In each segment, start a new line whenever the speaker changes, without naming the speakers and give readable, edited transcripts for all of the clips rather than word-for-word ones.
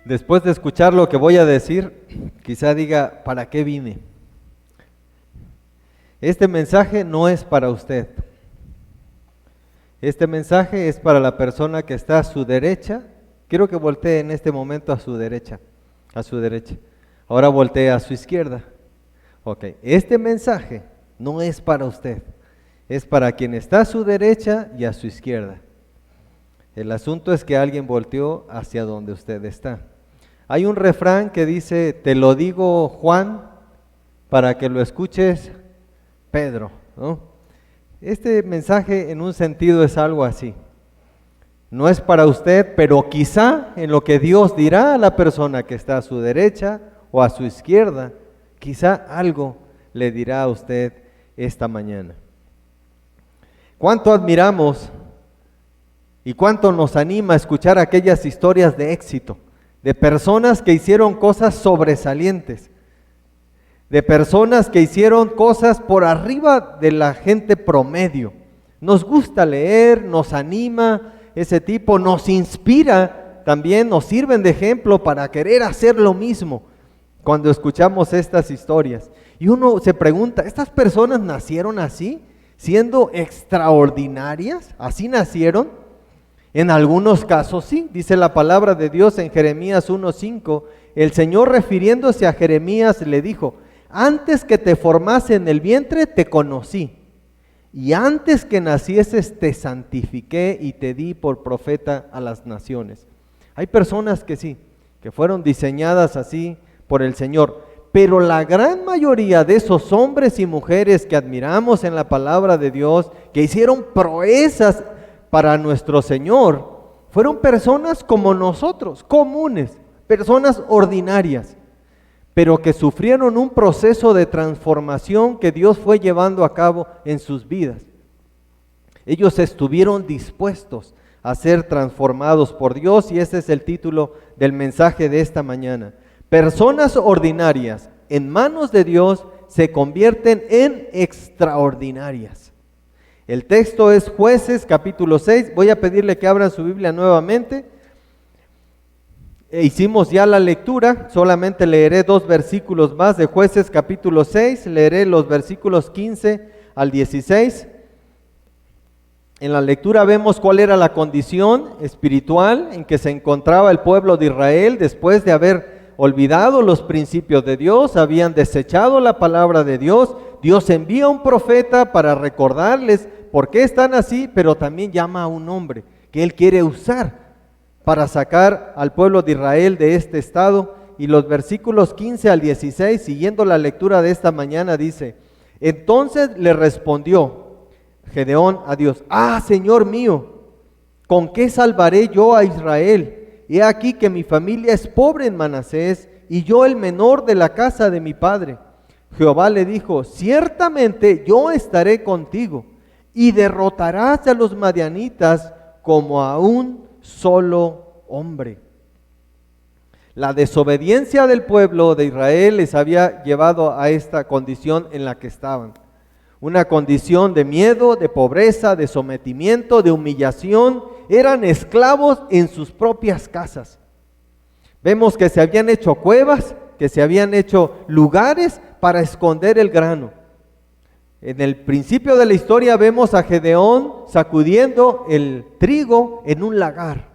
Después de escuchar lo que voy a decir, quizá diga, ¿para qué vine? Este mensaje no es para usted. Este mensaje es para la persona que está a su derecha. Quiero que voltee en este momento a su derecha, a su derecha. Ahora voltee a su izquierda. Ok, este mensaje no es para usted, es para quien está a su derecha y a su izquierda. El asunto es que alguien volteó hacia donde usted está. Hay un refrán que dice, te lo digo Juan, para que lo escuches Pedro, ¿no? Este mensaje en un sentido es algo así. No es para usted, pero quizá en lo que Dios dirá a la persona que está a su derecha o a su izquierda, quizá algo le dirá a usted esta mañana. ¿Cuánto admiramos y cuánto nos anima a escuchar aquellas historias de éxito, de personas que hicieron cosas sobresalientes, de personas que hicieron cosas por arriba de la gente promedio? Nos gusta leer, nos anima ese tipo, nos inspira también, nos sirven de ejemplo para querer hacer lo mismo cuando escuchamos estas historias. Y uno se pregunta, ¿estas personas nacieron así, siendo extraordinarias? ¿Así nacieron? En algunos casos sí, dice la palabra de Dios en Jeremías 1:5, el Señor refiriéndose a Jeremías le dijo, antes que te formase en el vientre te conocí, y antes que nacieses te santifiqué y te di por profeta a las naciones. Hay personas que sí, que fueron diseñadas así por el Señor, pero la gran mayoría de esos hombres y mujeres que admiramos en la palabra de Dios, que hicieron proezas para nuestro Señor, fueron personas como nosotros, comunes, personas ordinarias, pero que sufrieron un proceso de transformación que Dios fue llevando a cabo en sus vidas. Ellos estuvieron dispuestos a ser transformados por Dios y ese es el título del mensaje de esta mañana. Personas ordinarias en manos de Dios se convierten en extraordinarias. El texto es Jueces capítulo 6. Voy a pedirle que abran su Biblia nuevamente. Hicimos ya la lectura, solamente leeré 2 versículos más de Jueces capítulo 6. Leeré los versículos 15 al 16. En la lectura vemos cuál era la condición espiritual en que se encontraba el pueblo de Israel después de haber olvidado los principios de Dios, habían desechado la palabra de Dios. Dios envía un profeta para recordarles por qué están así, pero también llama a un hombre que Él quiere usar para sacar al pueblo de Israel de este estado. Y los versículos 15 al 16, siguiendo la lectura de esta mañana, dice, entonces le respondió Gedeón a Dios, Señor mío, ¿con qué salvaré yo a Israel? He aquí que mi familia es pobre en Manasés, y yo el menor de la casa de mi padre. Jehová le dijo, ciertamente yo estaré contigo, y derrotarás a los madianitas como a un solo hombre. La desobediencia del pueblo de Israel les había llevado a esta condición en la que estaban. Una condición de miedo, de pobreza, de sometimiento, de humillación. Eran esclavos en sus propias casas. Vemos que se habían hecho cuevas, que se habían hecho lugares para esconder el grano. En el principio de la historia vemos a Gedeón sacudiendo el trigo en un lagar.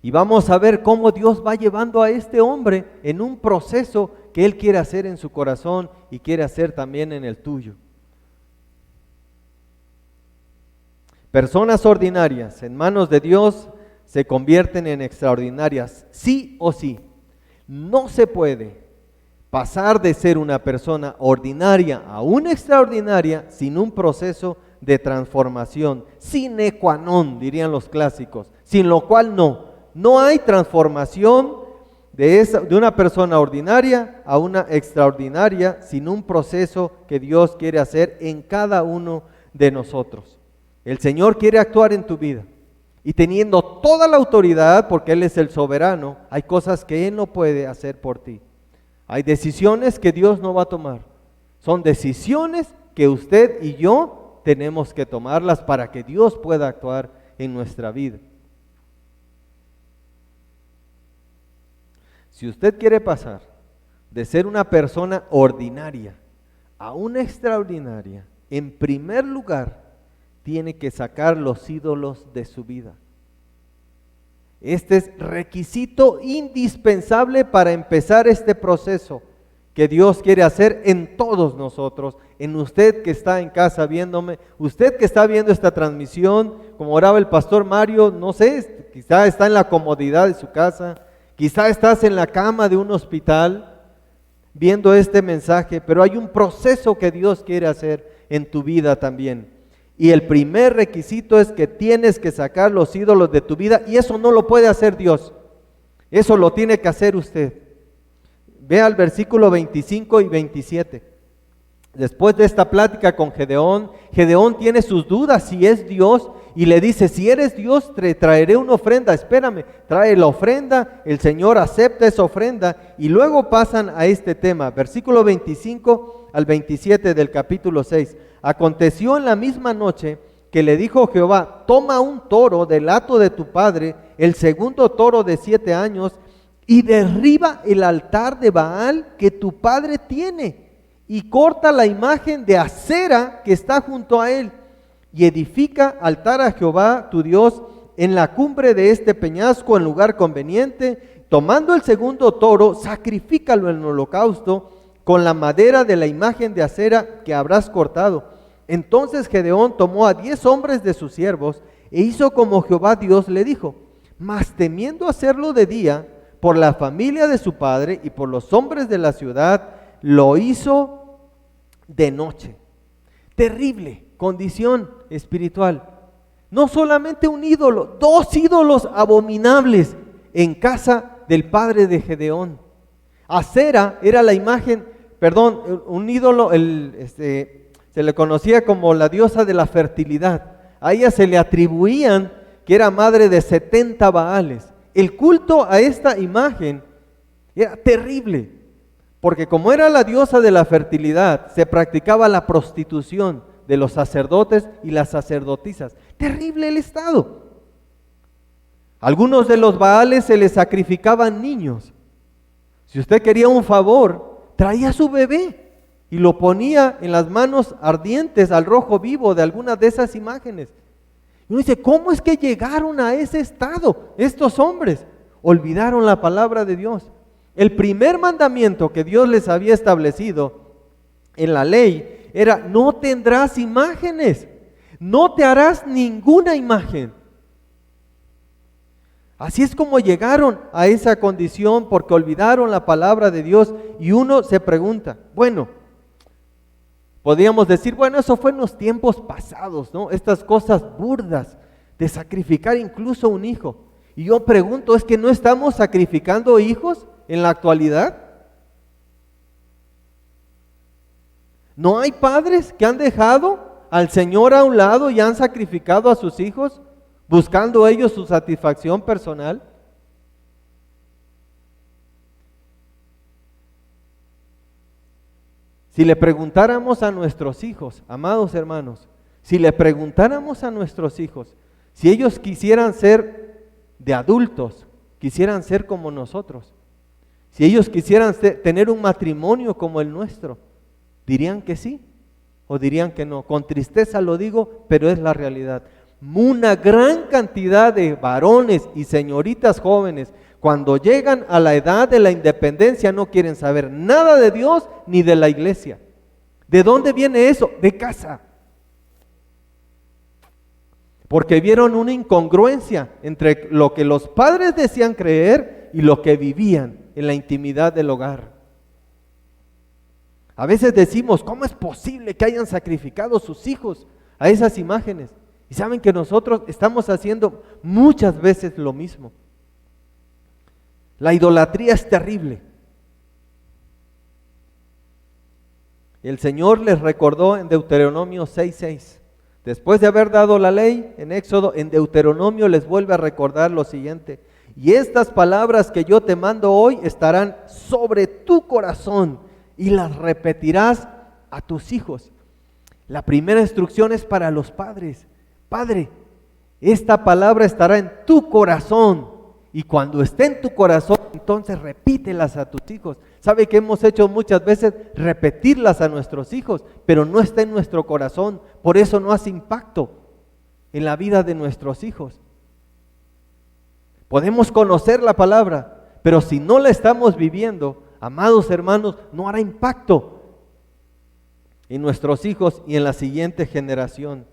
Y vamos a ver cómo Dios va llevando a este hombre en un proceso que Él quiere hacer en su corazón y quiere hacer también en el tuyo. Personas ordinarias en manos de Dios se convierten en extraordinarias, sí o sí. No se puede pasar de ser una persona ordinaria a una extraordinaria sin un proceso de transformación, sine qua non, dirían los clásicos, sin lo cual no hay transformación de una persona ordinaria a una extraordinaria sin un proceso que Dios quiere hacer en cada uno de nosotros. El Señor quiere actuar en tu vida y teniendo toda la autoridad, porque Él es el soberano, hay cosas que Él no puede hacer por ti. Hay decisiones que Dios no va a tomar. Son decisiones que usted y yo tenemos que tomarlas para que Dios pueda actuar en nuestra vida. Si usted quiere pasar de ser una persona ordinaria a una extraordinaria, en primer lugar, tiene que sacar los ídolos de su vida. Este es requisito indispensable para empezar este proceso que Dios quiere hacer en todos nosotros, en usted que está en casa viéndome, usted que está viendo esta transmisión, como oraba el pastor Mario, no sé, quizá está en la comodidad de su casa, quizá estás en la cama de un hospital viendo este mensaje, pero hay un proceso que Dios quiere hacer en tu vida también. Y el primer requisito es que tienes que sacar los ídolos de tu vida, y eso no lo puede hacer Dios, eso lo tiene que hacer usted. Vea el versículo 25 y 27. Después de esta plática con Gedeón, Gedeón tiene sus dudas si es Dios, y le dice: si eres Dios, te traeré una ofrenda. Espérame, trae la ofrenda, el Señor acepta esa ofrenda, y luego pasan a este tema, versículo 25 al 27 del capítulo 6. Aconteció en la misma noche que le dijo Jehová: toma un toro del hato de tu padre, el segundo toro de 7 años, y derriba el altar de Baal que tu padre tiene, y corta la imagen de Acera que está junto a él, y edifica altar a Jehová tu Dios en la cumbre de este peñasco, en lugar conveniente. Tomando el segundo toro, sacrifícalo en holocausto con la madera de la imagen de Acera que habrás cortado. Entonces Gedeón tomó a 10 hombres de sus siervos e hizo como Jehová Dios le dijo, mas temiendo hacerlo de día, por la familia de su padre y por los hombres de la ciudad, lo hizo de noche. Terrible condición espiritual. No solamente un ídolo, 2 ídolos abominables en casa del padre de Gedeón. Acera era la imagen, un ídolo, se le conocía como la diosa de la fertilidad. A ella se le atribuían que era madre de 70 Baales. El culto a esta imagen era terrible, porque como era la diosa de la fertilidad, se practicaba la prostitución de los sacerdotes y las sacerdotisas. Terrible el estado. Algunos de los Baales se les sacrificaban niños. Si usted quería un favor, traía a su bebé y lo ponía en las manos ardientes al rojo vivo de alguna de esas imágenes. Y uno dice, ¿cómo es que llegaron a ese estado estos hombres? Olvidaron la palabra de Dios. El primer mandamiento que Dios les había establecido en la ley era: no tendrás imágenes, no te harás ninguna imagen. Así es como llegaron a esa condición, porque olvidaron la palabra de Dios. Y uno se pregunta, podríamos decir, eso fue en los tiempos pasados, ¿no? Estas cosas burdas de sacrificar incluso un hijo. Y yo pregunto, ¿es que no estamos sacrificando hijos en la actualidad? ¿No hay padres que han dejado al Señor a un lado y han sacrificado a sus hijos, buscando ellos su satisfacción personal? Si le preguntáramos a nuestros hijos, amados hermanos, si le preguntáramos a nuestros hijos, si ellos quisieran ser de adultos, quisieran ser como nosotros, si ellos quisieran tener un matrimonio como el nuestro, ¿dirían que sí o dirían que no? Con tristeza lo digo, pero es la realidad. Una gran cantidad de varones y señoritas jóvenes, cuando llegan a la edad de la independencia, no quieren saber nada de Dios ni de la iglesia. ¿De dónde viene eso? De casa. Porque vieron una incongruencia entre lo que los padres decían creer y lo que vivían en la intimidad del hogar. A veces decimos, ¿cómo es posible que hayan sacrificado sus hijos a esas imágenes? Y saben que nosotros estamos haciendo muchas veces lo mismo. La idolatría es terrible. El Señor les recordó en Deuteronomio 6:6. Después de haber dado la ley en Éxodo, en Deuteronomio les vuelve a recordar lo siguiente: y estas palabras que yo te mando hoy estarán sobre tu corazón y las repetirás a tus hijos. La primera instrucción es para los padres. Padre, esta palabra estará en tu corazón Y cuando esté en tu corazón, entonces repítelas a tus hijos. ¿Sabe que hemos hecho muchas veces? Repetirlas a nuestros hijos, pero no está en nuestro corazón. Por eso no hace impacto en la vida de nuestros hijos. Podemos conocer la palabra, pero si no la estamos viviendo, amados hermanos, no hará impacto en nuestros hijos y en la siguiente generación.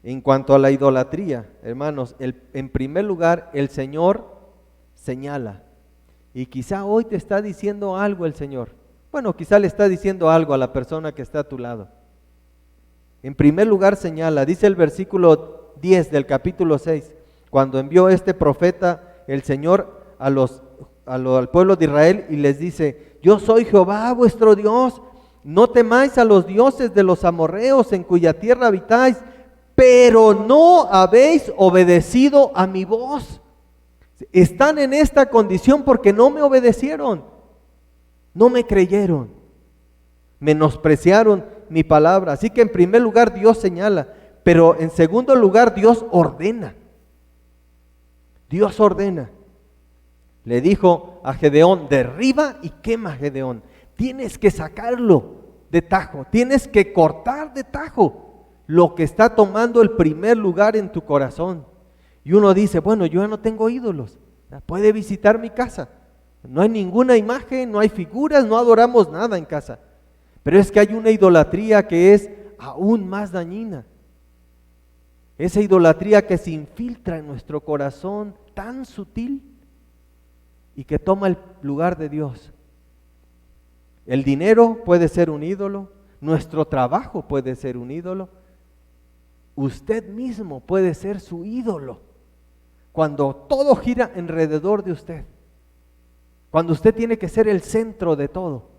En cuanto a la idolatría, hermanos, en primer lugar, el Señor señala. Y quizá hoy te está diciendo algo el Señor. Bueno, quizá le está diciendo algo a la persona que está a tu lado. En primer lugar señala, dice el versículo 10 del capítulo 6, cuando envió este profeta el Señor al pueblo de Israel y les dice: yo soy Jehová vuestro Dios, no temáis a los dioses de los amorreos en cuya tierra habitáis, pero no habéis obedecido a mi voz. Están en esta condición porque no me obedecieron, no me creyeron, menospreciaron mi palabra. Así que en primer lugar Dios señala, pero en segundo lugar Dios ordena. Dios ordena. Le dijo a Gedeón: derriba y quema, Gedeón. Tienes que sacarlo de tajo, tienes que cortar de tajo lo que está tomando el primer lugar en tu corazón. Y uno dice: bueno, yo ya no tengo ídolos, puede visitar mi casa, no hay ninguna imagen, no hay figuras, no adoramos nada en casa. Pero es que hay una idolatría que es aún más dañina. Esa idolatría que se infiltra en nuestro corazón, tan sutil, y que toma el lugar de Dios. El dinero puede ser un ídolo, nuestro trabajo puede ser un ídolo, usted mismo puede ser su ídolo, cuando todo gira alrededor de usted, cuando usted tiene que ser el centro de todo.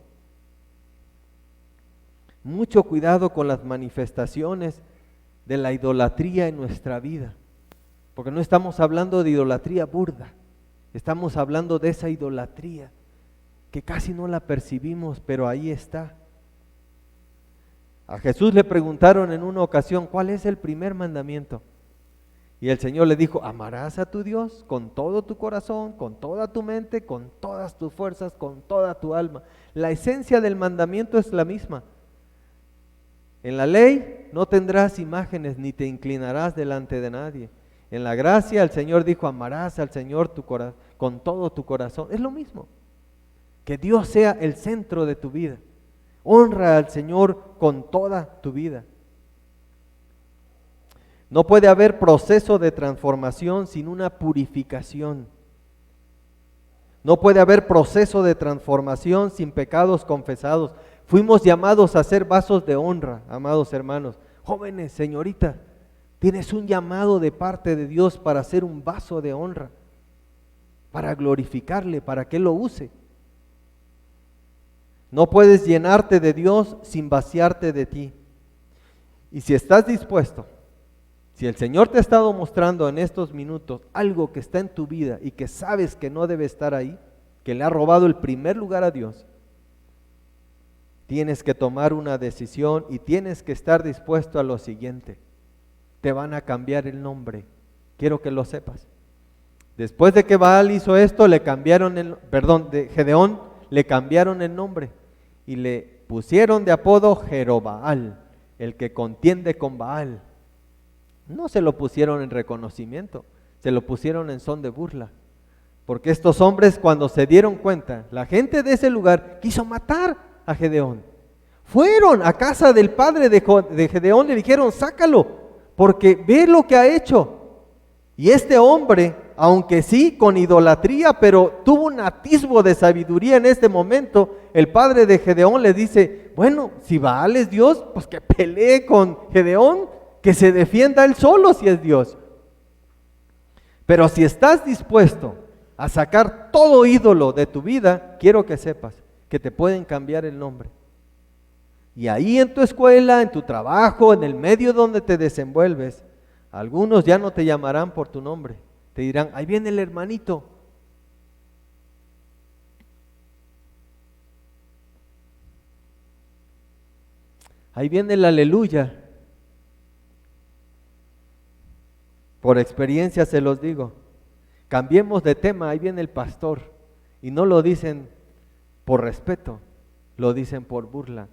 Mucho cuidado con las manifestaciones de la idolatría en nuestra vida, porque no estamos hablando de idolatría burda, estamos hablando de esa idolatría que casi no la percibimos, pero ahí está. A Jesús le preguntaron en una ocasión: ¿cuál es el primer mandamiento? Y el Señor le dijo: amarás a tu Dios con todo tu corazón, con toda tu mente, con todas tus fuerzas, con toda tu alma. La esencia del mandamiento es la misma. En la ley: no tendrás imágenes ni te inclinarás delante de nadie. En la gracia el Señor dijo: amarás al Señor con todo tu corazón. Es lo mismo. Que Dios sea el centro de tu vida. Honra al Señor con toda tu vida. No puede haber proceso de transformación sin una purificación. No puede haber proceso de transformación sin pecados confesados. Fuimos llamados a ser vasos de honra, amados hermanos. Jóvenes, señoritas, tienes un llamado de parte de Dios para ser un vaso de honra, para glorificarle, para que Él lo use. No puedes llenarte de Dios sin vaciarte de ti. Y si estás dispuesto, si el Señor te ha estado mostrando en estos minutos algo que está en tu vida y que sabes que no debe estar ahí, que le ha robado el primer lugar a Dios, tienes que tomar una decisión y tienes que estar dispuesto a lo siguiente: te van a cambiar el nombre. Quiero que lo sepas. Después de que Baal hizo esto, Gedeón le cambiaron el nombre y le pusieron de apodo Jerobaal, el que contiende con Baal. No se lo pusieron en reconocimiento, se lo pusieron en son de burla. Porque estos hombres, cuando se dieron cuenta, la gente de ese lugar quiso matar a Gedeón. Fueron a casa del padre de Gedeón y le dijeron: sácalo, porque ve lo que ha hecho. Y este hombre, aunque sí con idolatría, pero tuvo un atisbo de sabiduría en este momento, el padre de Gedeón le dice: bueno, si Baal es Dios, pues que pelee con Gedeón, que se defienda él solo si es Dios. Pero si estás dispuesto a sacar todo ídolo de tu vida, quiero que sepas que te pueden cambiar el nombre. Y ahí en tu escuela, en tu trabajo, en el medio donde te desenvuelves, algunos ya no te llamarán por tu nombre. Te dirán: ahí viene el hermanito. Ahí viene el aleluya. por experiencia se los digo. Cambiemos de tema, ahí viene el pastor. Y no lo dicen por respeto, lo dicen por burla.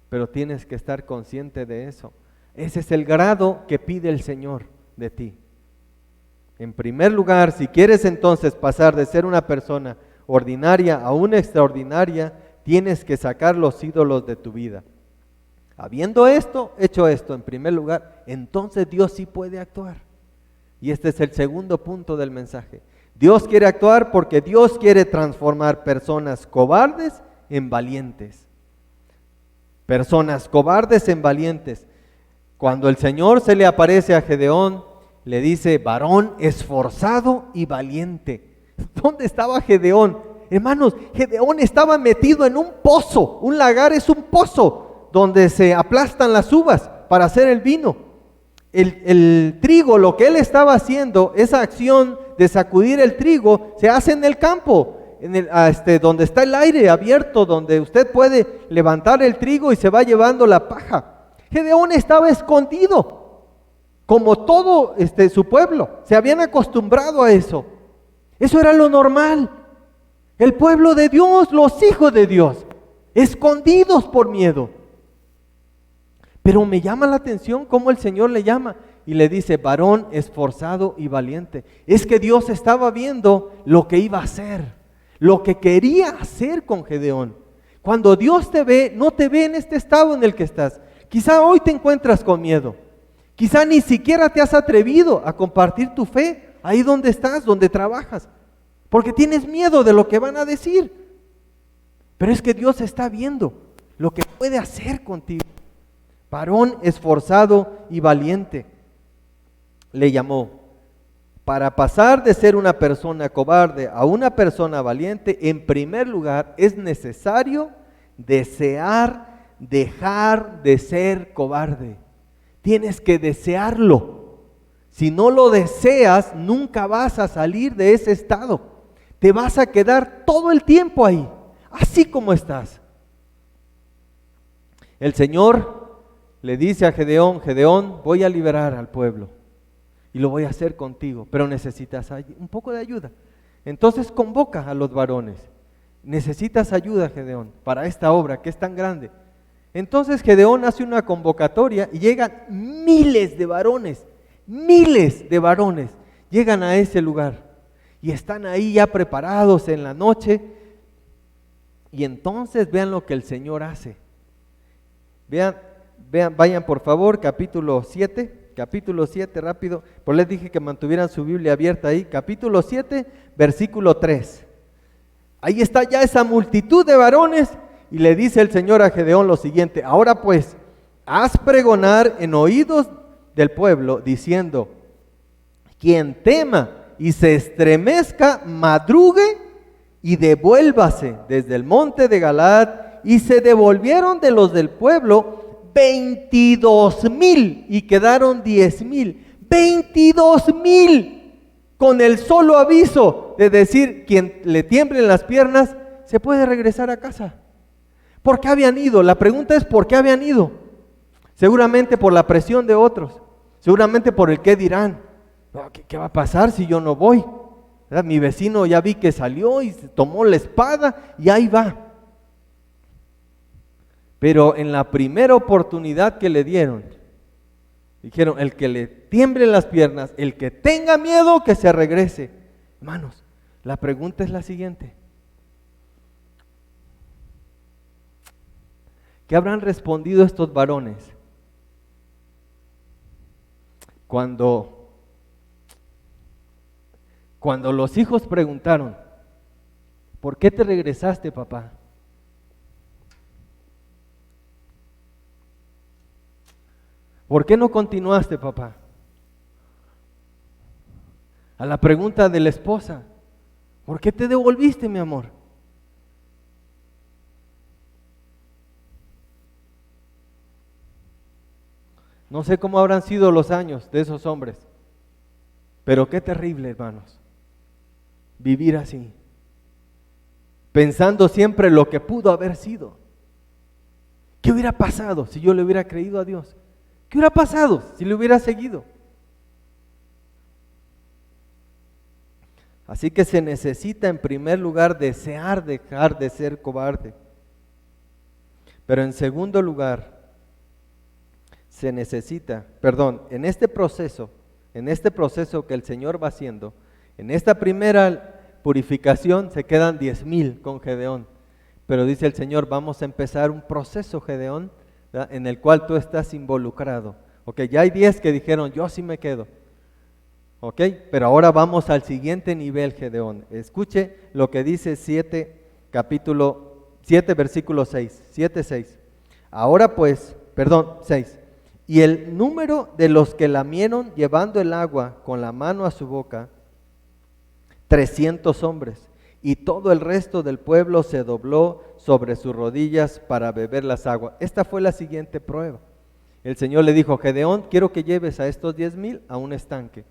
Pero tienes que estar consciente de eso. Ese es el grado que pide el Señor de ti. En primer lugar, si quieres entonces pasar de ser una persona ordinaria a una extraordinaria, tienes que sacar los ídolos de tu vida. Habiendo hecho esto en primer lugar, entonces Dios sí puede actuar. Y este es el segundo punto del mensaje. Dios quiere actuar porque Dios quiere transformar personas cobardes en valientes. Personas cobardes en valientes. Cuando el Señor se le aparece a Gedeón, le dice, varón esforzado y valiente. ¿Dónde estaba Gedeón? Hermanos, Gedeón estaba metido en un pozo. Un lagar es un pozo donde se aplastan las uvas para hacer el vino. El trigo, lo que él estaba haciendo, esa acción de sacudir el trigo, se hace en el campo, donde está el aire abierto, donde usted puede levantar el trigo y se va llevando la paja. Gedeón estaba escondido, como todo su pueblo, se habían acostumbrado a eso. Eso era lo normal. El pueblo de Dios, los hijos de Dios, escondidos por miedo. Pero me llama la atención cómo el Señor le llama y le dice, varón esforzado y valiente. Es que Dios estaba viendo lo que iba a hacer, lo que quería hacer con Gedeón. Cuando Dios te ve, no te ve en este estado en el que estás. Quizá hoy te encuentras con miedo. Quizá ni siquiera te has atrevido a compartir tu fe ahí donde estás, donde trabajas, porque tienes miedo de lo que van a decir. Pero es que Dios está viendo lo que puede hacer contigo. Varón esforzado y valiente, le llamó. Para pasar de ser una persona cobarde a una persona valiente, en primer lugar es necesario desear dejar de ser cobarde. Tienes que desearlo. Si no lo deseas, nunca vas a salir de ese estado. Te vas a quedar todo el tiempo ahí, así como estás. El Señor le dice a Gedeón, Gedeón, voy a liberar al pueblo y lo voy a hacer contigo, pero necesitas un poco de ayuda. Entonces convoca a los varones. Necesitas ayuda, Gedeón, para esta obra que es tan grande. Entonces Gedeón hace una convocatoria y llegan miles de varones, llegan a ese lugar y están ahí ya preparados en la noche. Y entonces vean lo que el Señor hace. Vean, vayan por favor, capítulo 7, rápido, pues les dije que mantuvieran su Biblia abierta ahí, capítulo 7, versículo 3. Ahí está ya esa multitud de varones y le dice el Señor a Gedeón lo siguiente, ahora pues, haz pregonar en oídos del pueblo, diciendo, quien tema y se estremezca, madrugue y devuélvase desde el monte de Galaad, y se devolvieron de los del pueblo 22,000 y quedaron 10,000. 22,000 con el solo aviso de decir, quien le tiemblen las piernas se puede regresar a casa. ¿Por qué habían ido? La pregunta es ¿por qué habían ido? Seguramente por la presión de otros, seguramente por el qué dirán. ¿Qué va a pasar si yo no voy? ¿Verdad? Mi vecino ya vi que salió y tomó la espada y ahí va. Pero en la primera oportunidad que le dieron, dijeron, el que le tiemblen las piernas, el que tenga miedo, que se regrese. Hermanos, la pregunta es la siguiente. ¿Qué habrán respondido estos varones cuando los hijos preguntaron, ¿por qué te regresaste, papá? ¿Por qué no continuaste, papá? A la pregunta de la esposa, ¿por qué te devolviste, mi amor? No sé cómo habrán sido los años de esos hombres, pero qué terrible, hermanos, vivir así, pensando siempre lo que pudo haber sido. ¿Qué hubiera pasado si yo le hubiera creído a Dios? ¿Qué hubiera pasado si le hubiera seguido? Así que se necesita en primer lugar desear dejar de ser cobarde. Pero en segundo lugar, se necesita, en este proceso que el Señor va haciendo, en esta primera purificación se quedan 10,000 con Gedeón. Pero dice el Señor, vamos a empezar un proceso, Gedeón, ¿verdad?, en el cual tú estás involucrado. Ok, ya hay 10 que dijeron, yo sí me quedo. Ok, pero ahora vamos al siguiente nivel, Gedeón. Escuche lo que dice capítulo 7, versículo 6, 7:6. Ahora pues, 6. Y el número de los que lamieron llevando el agua con la mano a su boca, 300 hombres. Y todo el resto del pueblo se dobló sobre sus rodillas para beber las aguas. Esta fue la siguiente prueba. El Señor le dijo, Gedeón, quiero que lleves a estos 10,000 a un estanque.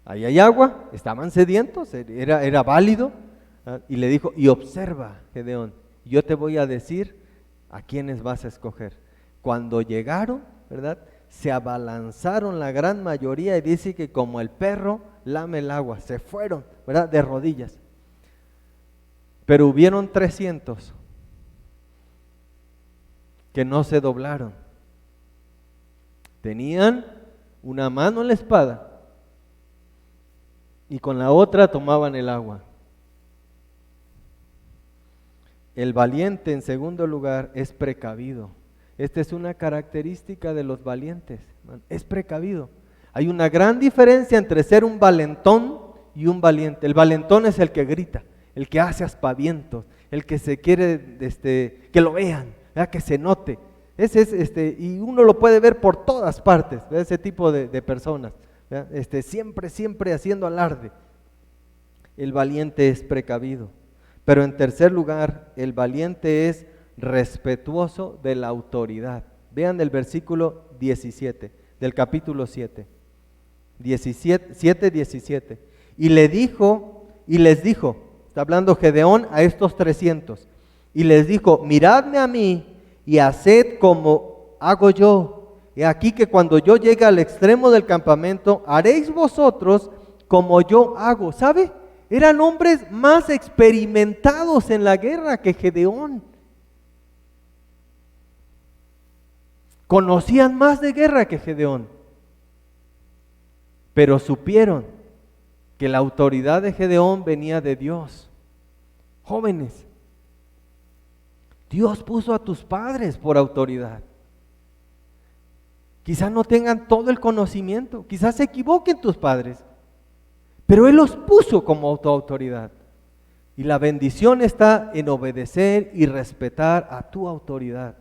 Ahí hay agua, estaban sedientos, era válido. Y le dijo, y observa, Gedeón, yo te voy a decir a quiénes vas a escoger. Cuando llegaron, ¿verdad?, se abalanzaron la gran mayoría y dice que como el perro lame el agua, se fueron, ¿verdad?, de rodillas. Pero hubieron 300 que no se doblaron. Tenían una mano en la espada y con la otra tomaban el agua. El valiente, en segundo lugar, es precavido. Esta es una característica de los valientes, es precavido. Hay una gran diferencia entre ser un valentón y un valiente. El valentón es el que grita, el que hace aspavientos, el que se quiere que lo vean, ¿verdad?, que se note. Ese es y uno lo puede ver por todas partes, ¿verdad?, ese tipo de personas, ¿verdad?, siempre haciendo alarde. El valiente es precavido. Pero en tercer lugar, el valiente es respetuoso de la autoridad. Vean el versículo 17 del capítulo 7. 17. Y les dijo, está hablando Gedeón a estos 300, y les dijo, miradme a mí y haced como hago yo. He aquí que cuando yo llegue al extremo del campamento, haréis vosotros como yo hago. ¿Sabe? Eran hombres más experimentados en la guerra que Gedeón. Conocían más de guerra que Gedeón. Pero supieron que la autoridad de Gedeón venía de Dios. Jóvenes, Dios puso a tus padres por autoridad. Quizás no tengan todo el conocimiento, quizás se equivoquen tus padres, pero Él los puso como autoridad. Y la bendición está en obedecer y respetar a tu autoridad.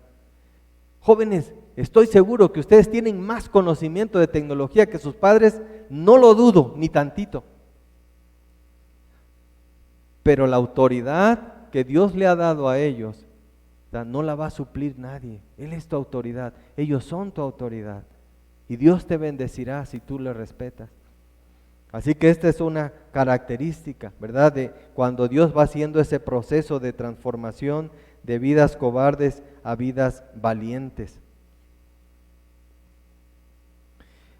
Jóvenes, estoy seguro que ustedes tienen más conocimiento de tecnología que sus padres, no lo dudo, ni tantito. Pero la autoridad que Dios le ha dado a ellos, no la va a suplir nadie. Él es tu autoridad, ellos son tu autoridad. Y Dios te bendecirá si tú le respetas. Así que esta es una característica, ¿verdad?, de cuando Dios va haciendo ese proceso de transformación de vidas cobardes a vidas valientes.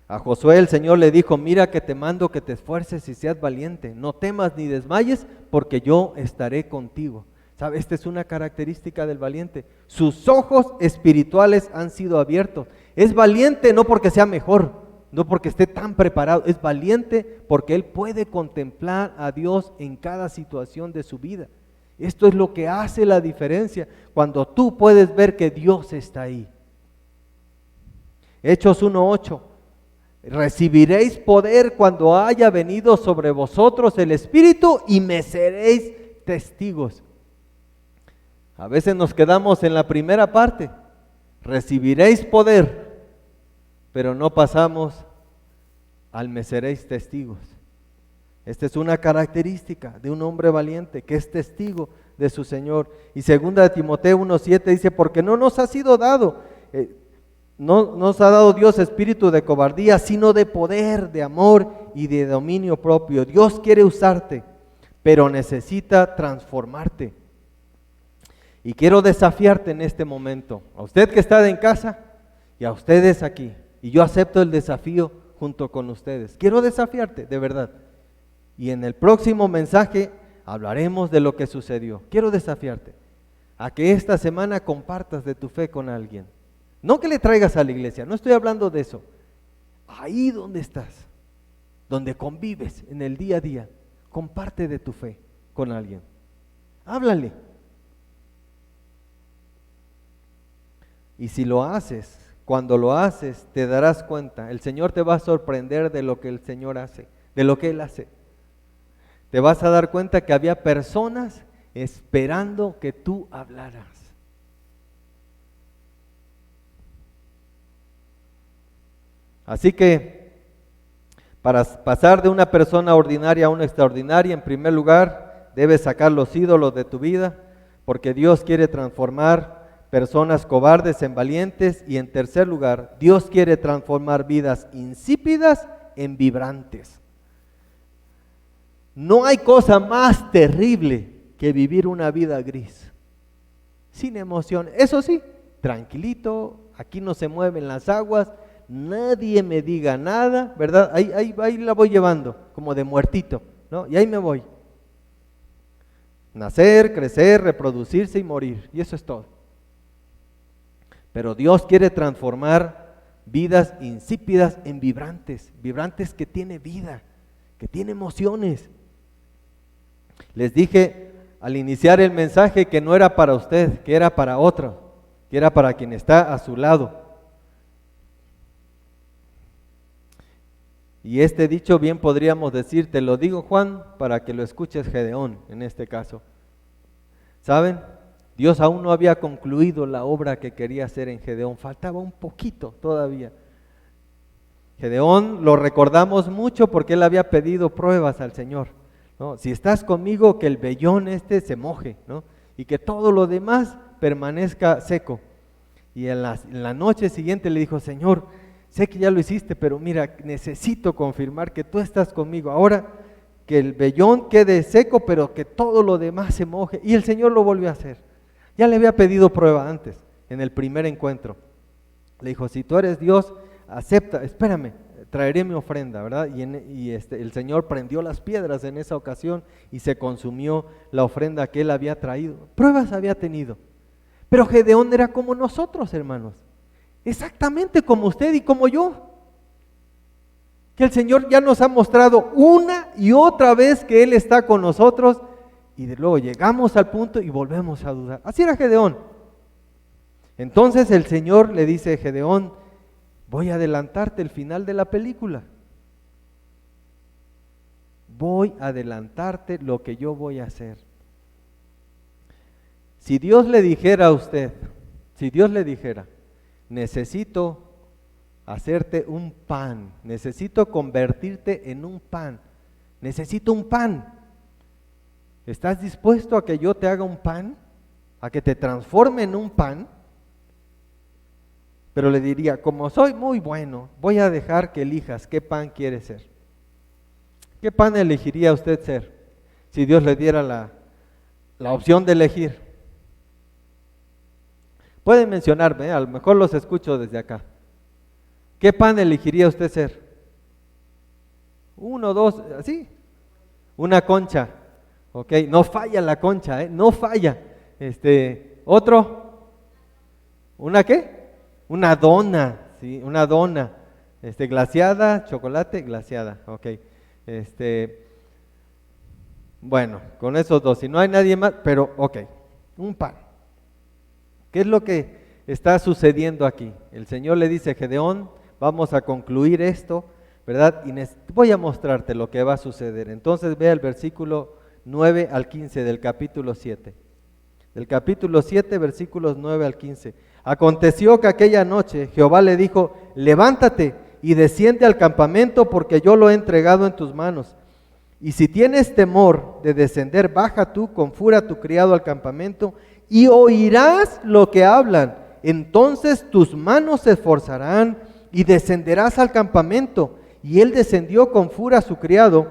A Josué el Señor le dijo, mira que te mando que te esfuerces y seas valiente, no temas ni desmayes, porque yo estaré contigo. ¿Sabe? Esta es una característica del valiente. Sus ojos espirituales han sido abiertos. Es valiente no porque sea mejor, no porque esté tan preparado, es valiente porque él puede contemplar a Dios en cada situación de su vida. Esto es lo que hace la diferencia, cuando tú puedes ver que Dios está ahí. Hechos 1:8, recibiréis poder cuando haya venido sobre vosotros el Espíritu y me seréis testigos. A veces nos quedamos en la primera parte, recibiréis poder, pero no pasamos al me seréis testigos. Esta es una característica de un hombre valiente que es testigo de su Señor. Y 2 Timoteo 1:7 dice, porque no nos ha sido dado, no nos ha dado Dios espíritu de cobardía, sino de poder, de amor y de dominio propio. Dios quiere usarte, pero necesita transformarte. Y quiero desafiarte en este momento, a usted que está en casa y a ustedes aquí. Y yo acepto el desafío junto con ustedes. Quiero desafiarte, de verdad. Y en el próximo mensaje hablaremos de lo que sucedió. Quiero desafiarte a que esta semana compartas de tu fe con alguien. No que le traigas a la iglesia, no estoy hablando de eso. Ahí donde estás, donde convives en el día a día, comparte de tu fe con alguien. Háblale. Y si lo haces, cuando lo haces, te darás cuenta, el Señor te va a sorprender de lo que el Señor hace, de lo que Él hace. Te vas a dar cuenta que había personas esperando que tú hablaras. Así que, para pasar de una persona ordinaria a una extraordinaria, en primer lugar, debes sacar los ídolos de tu vida, porque Dios quiere transformar personas cobardes en valientes, y en tercer lugar, Dios quiere transformar vidas insípidas en vibrantes. No hay cosa más terrible que vivir una vida gris, sin emoción. Eso sí, tranquilito, aquí no se mueven las aguas, nadie me diga nada, ¿verdad? Ahí la voy llevando, como de muertito, ¿no? Y ahí me voy. Nacer, crecer, reproducirse y morir, y eso es todo. Pero Dios quiere transformar vidas insípidas en vibrantes, vibrantes que tiene vida, que tiene emociones. Les dije al iniciar el mensaje que no era para usted, que era para otro, que era para quien está a su lado. Y este dicho bien podríamos decir, te lo digo Juan, para que lo escuches Gedeón en este caso. ¿Saben? Dios aún no había concluido la obra que quería hacer en Gedeón, faltaba un poquito todavía. Gedeón lo recordamos mucho porque él había pedido pruebas al Señor, ¿no? Si estás conmigo, que el vellón se moje, ¿no? Y que todo lo demás permanezca seco. Y en la noche siguiente le dijo, Señor, sé que ya lo hiciste, pero mira, necesito confirmar que tú estás conmigo. Ahora que el vellón quede seco, pero que todo lo demás se moje. Y el Señor lo volvió a hacer. Ya le había pedido prueba antes, en el primer encuentro. Le dijo, si tú eres Dios, acepta, espérame, traeré mi ofrenda, ¿verdad? Y el Señor prendió las piedras en esa ocasión y se consumió la ofrenda que él había traído. Pruebas había tenido. Pero Gedeón era como nosotros, hermanos. Exactamente como usted y como yo. Que el Señor ya nos ha mostrado una y otra vez que Él está con nosotros, y de luego llegamos al punto y volvemos a dudar. Así era Gedeón. Entonces el Señor le dice a Gedeón, voy a adelantarte el final de la película. Voy a adelantarte lo que yo voy a hacer. Si Dios le dijera a usted, si Dios le dijera, necesito hacerte un pan, necesito convertirte en un pan, necesito un pan. ¿Estás dispuesto a que yo te haga un pan? ¿A que te transforme en un pan? Pero le diría, como soy muy bueno, voy a dejar que elijas qué pan quieres ser. ¿Qué pan elegiría usted ser si Dios le diera la opción de elegir? Pueden mencionarme, a lo mejor los escucho desde acá. ¿Qué pan elegiría usted ser? Uno, dos, así. Una concha, ok, no falla la concha, no falla. Otro, ¿una qué? Una dona, sí, una dona. Glaseada, chocolate, glaseada, ok. Bueno, con esos dos, si no hay nadie más, pero ok, un pan. ¿Qué es lo que está sucediendo aquí? El Señor le dice, Gedeón, vamos a concluir esto, ¿verdad? Y voy a mostrarte lo que va a suceder. Entonces vea el versículo 9 al 15 del capítulo 7. Del capítulo 7, versículos 9 al 15. Aconteció que aquella noche Jehová le dijo, levántate y desciende al campamento porque yo lo he entregado en tus manos. Y si tienes temor de descender, baja tú con furia a tu criado al campamento y oirás lo que hablan. Entonces tus manos se esforzarán y descenderás al campamento. Y él descendió con furia a su criado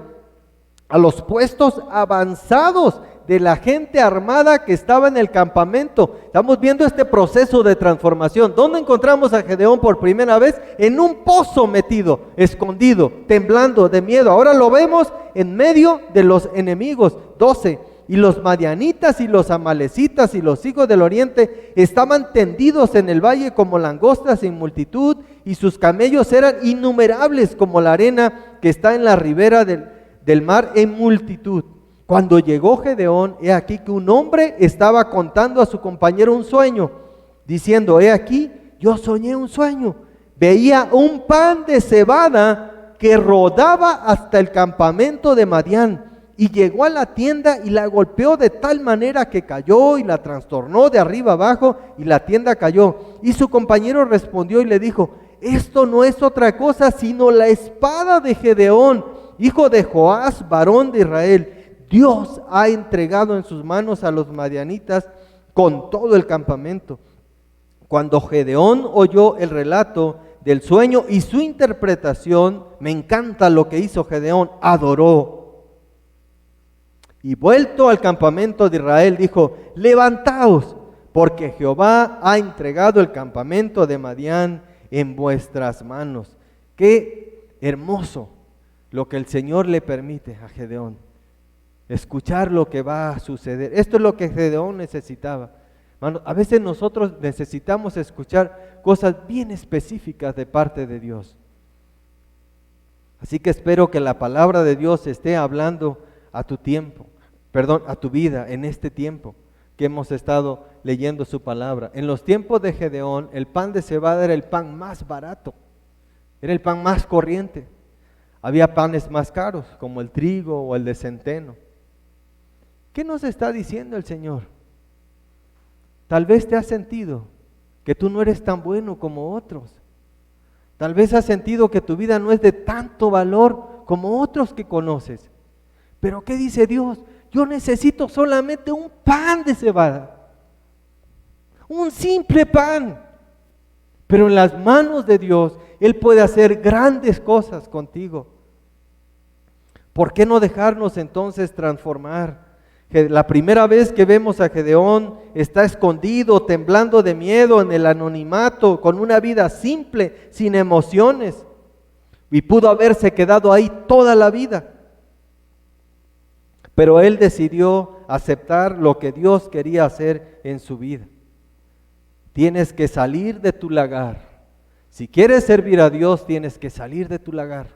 a los puestos avanzados de la gente armada que estaba en el campamento. Estamos viendo este proceso de transformación. ¿Dónde encontramos a Gedeón por primera vez? En un pozo metido, escondido, temblando de miedo. Ahora lo vemos en medio de los enemigos. 12. Y los madianitas y los amalecitas y los hijos del oriente estaban tendidos en el valle como langostas en multitud, y sus camellos eran innumerables como la arena que está en la ribera del mar en multitud. Cuando llegó Gedeón, he aquí que un hombre estaba contando a su compañero un sueño, diciendo: he aquí, yo soñé un sueño. Veía un pan de cebada que rodaba hasta el campamento de Madián, y llegó a la tienda y la golpeó de tal manera que cayó y la trastornó de arriba abajo, y la tienda cayó. Y su compañero respondió y le dijo: esto no es otra cosa sino la espada de Gedeón, hijo de Joás, varón de Israel. Dios ha entregado en sus manos a los madianitas con todo el campamento. Cuando Gedeón oyó el relato del sueño y su interpretación, me encanta lo que hizo Gedeón, adoró. Y vuelto al campamento de Israel, dijo: levantaos, porque Jehová ha entregado el campamento de Madián en vuestras manos. Qué hermoso lo que el Señor le permite a Gedeón, escuchar lo que va a suceder. Esto es lo que Gedeón necesitaba. Hermano, a veces nosotros necesitamos escuchar cosas bien específicas de parte de Dios. Así que espero que la palabra de Dios esté hablando a tu tiempo, a tu vida en este tiempo que hemos estado leyendo su palabra. En los tiempos de Gedeón, el pan de cebada era el pan más barato, era el pan más corriente. Había panes más caros, como el trigo o el de centeno. ¿Qué nos está diciendo el Señor? Tal vez te has sentido que tú no eres tan bueno como otros. Tal vez has sentido que tu vida no es de tanto valor como otros que conoces. Pero ¿qué dice Dios? Yo necesito solamente un pan de cebada, un simple pan. Pero en las manos de Dios, Él puede hacer grandes cosas contigo. ¿Por qué no dejarnos entonces transformar? La primera vez que vemos a Gedeón, está escondido, temblando de miedo en el anonimato, con una vida simple, sin emociones, y pudo haberse quedado ahí toda la vida. Pero él decidió aceptar lo que Dios quería hacer en su vida. Tienes que salir de tu lagar. Si quieres servir a Dios, tienes que salir de tu lagar.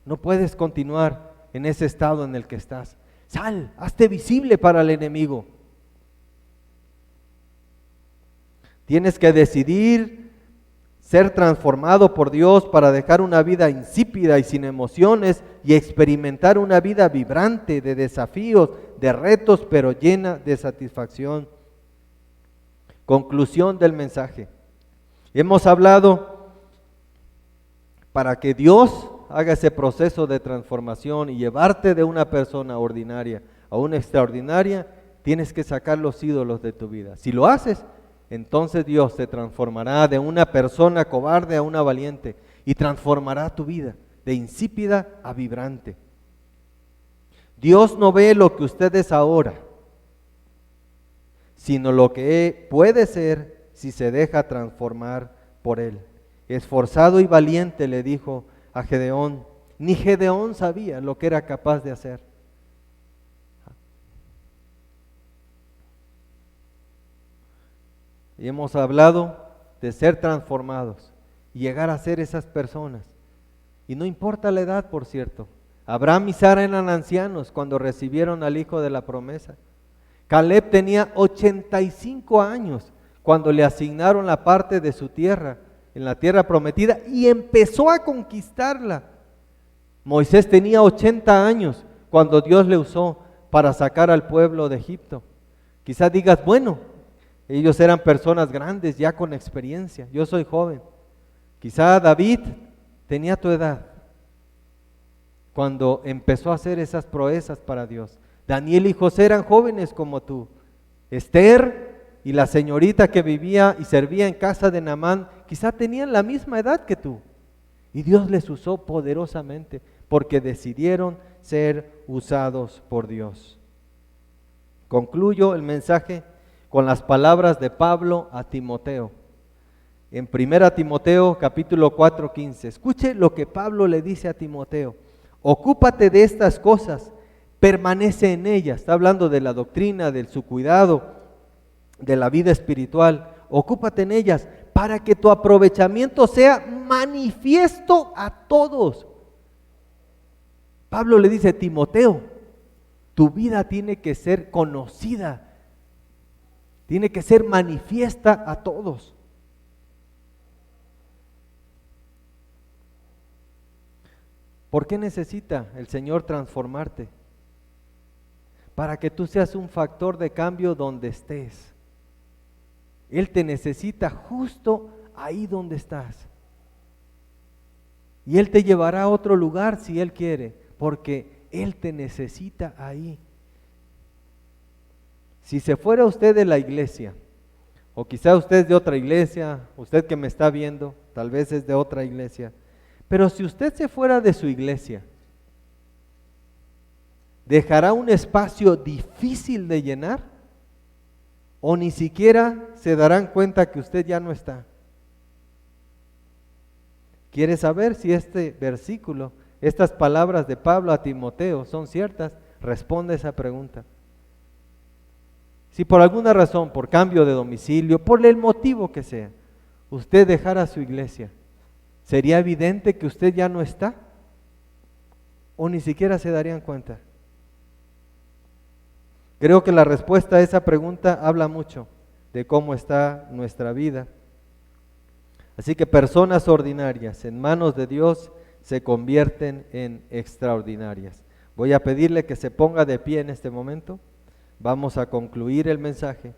No puedes continuar en ese estado en el que estás. Sal, hazte visible para el enemigo. Tienes que decidir ser transformado por Dios para dejar una vida insípida y sin emociones y experimentar una vida vibrante de desafíos, de retos, pero llena de satisfacción. Conclusión del mensaje. Hemos hablado para que Dios haga ese proceso de transformación y llevarte de una persona ordinaria a una extraordinaria, tienes que sacar los ídolos de tu vida. Si lo haces, entonces Dios te transformará de una persona cobarde a una valiente y transformará tu vida de insípida a vibrante. Dios no ve lo que usted es ahora, sino lo que puede ser si se deja transformar por Él. Esforzado y valiente, le dijo a Gedeón. Ni Gedeón sabía lo que era capaz de hacer. Y hemos hablado de ser transformados y llegar a ser esas personas. Y no importa la edad, por cierto. Abraham y Sara eran ancianos cuando recibieron al hijo de la promesa. Caleb tenía 85 años cuando le asignaron la parte de su tierra, en la tierra prometida, y empezó a conquistarla. Moisés tenía 80 años cuando Dios le usó para sacar al pueblo de Egipto. Quizás digas, bueno, ellos eran personas grandes ya con experiencia, yo soy joven. Quizá David tenía tu edad cuando empezó a hacer esas proezas para Dios. Daniel y José eran jóvenes como tú. Esther y la señorita que vivía y servía en casa de Naamán quizá tenían la misma edad que tú. Y Dios les usó poderosamente porque decidieron ser usados por Dios. Concluyo el mensaje con las palabras de Pablo a Timoteo. En 1 Timoteo capítulo 4:15. Escuche lo que Pablo le dice a Timoteo. Ocúpate de estas cosas, permanece en ellas. Está hablando de la doctrina, de su cuidado, de la vida espiritual. Ocúpate en ellas para que tu aprovechamiento sea manifiesto a todos. Pablo le dice, Timoteo, tu vida tiene que ser conocida, tiene que ser manifiesta a todos. ¿Por qué necesita el Señor transformarte? Para que tú seas un factor de cambio donde estés. Él te necesita justo ahí donde estás. Y Él te llevará a otro lugar si Él quiere, porque Él te necesita ahí. Si se fuera usted de la iglesia, o quizá usted es de otra iglesia, usted que me está viendo, tal vez es de otra iglesia, pero si usted se fuera de su iglesia, ¿dejará un espacio difícil de llenar? ¿O ni siquiera se darán cuenta que usted ya no está? ¿Quiere saber si este versículo, estas palabras de Pablo a Timoteo son ciertas? Responde esa pregunta. Si por alguna razón, por cambio de domicilio, por el motivo que sea, usted dejara su iglesia, ¿sería evidente que usted ya no está? ¿O ni siquiera se darían cuenta? Creo que la respuesta a esa pregunta habla mucho de cómo está nuestra vida. Así que personas ordinarias en manos de Dios se convierten en extraordinarias. Voy a pedirle que se ponga de pie en este momento. Vamos a concluir el mensaje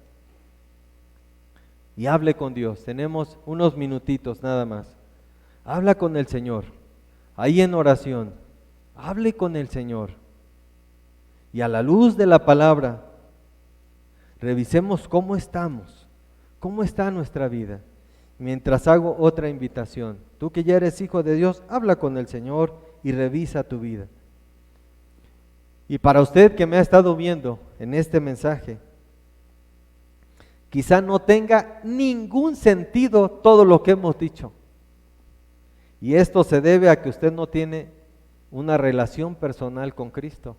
y hable con Dios. Tenemos unos minutitos nada más. Habla con el Señor, ahí en oración, hable con el Señor. Y a la luz de la palabra, revisemos cómo estamos, cómo está nuestra vida. Mientras hago otra invitación, tú que ya eres hijo de Dios, habla con el Señor y revisa tu vida. Y para usted que me ha estado viendo en este mensaje, quizá no tenga ningún sentido todo lo que hemos dicho. Y esto se debe a que usted no tiene una relación personal con Cristo.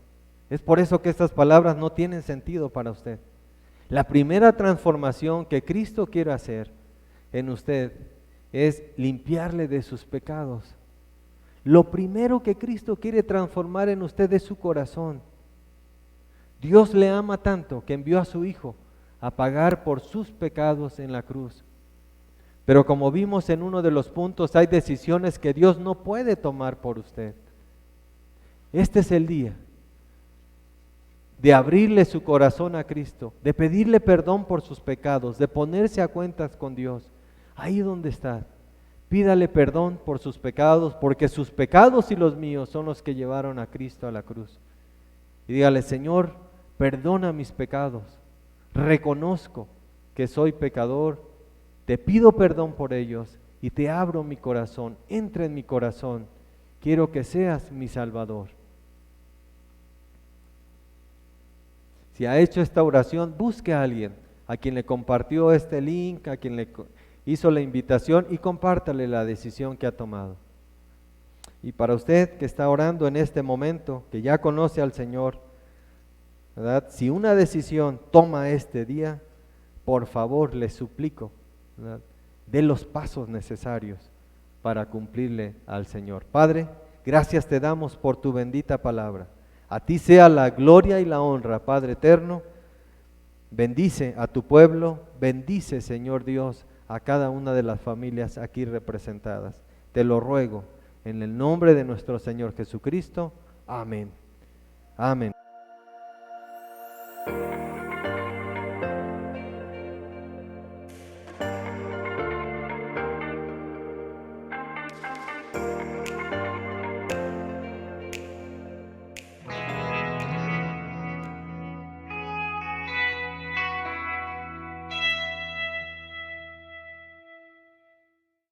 Es por eso que estas palabras no tienen sentido para usted. La primera transformación que Cristo quiere hacer en usted es limpiarle de sus pecados. Lo primero que Cristo quiere transformar en usted es su corazón. Dios le ama tanto que envió a su Hijo a pagar por sus pecados en la cruz. Pero como vimos en uno de los puntos, hay decisiones que Dios no puede tomar por usted. Este es el día de abrirle su corazón a Cristo, de pedirle perdón por sus pecados, de ponerse a cuentas con Dios. Ahí donde está, pídale perdón por sus pecados, porque sus pecados y los míos son los que llevaron a Cristo a la cruz. Y dígale, Señor, perdona mis pecados, reconozco que soy pecador, te pido perdón por ellos y te abro mi corazón, entra en mi corazón, quiero que seas mi Salvador. Si ha hecho esta oración, busque a alguien a quien le compartió este link, a quien le hizo la invitación y compártale la decisión que ha tomado. Y para usted que está orando en este momento, que ya conoce al Señor, ¿verdad? Si una decisión toma este día, por favor le suplico, ¿verdad? Dé los pasos necesarios para cumplirle al Señor. Padre, gracias te damos por tu bendita palabra. A ti sea la gloria y la honra, Padre eterno. Bendice a tu pueblo, bendice, Señor Dios, a cada una de las familias aquí representadas. Te lo ruego en el nombre de nuestro Señor Jesucristo. Amén. Amén.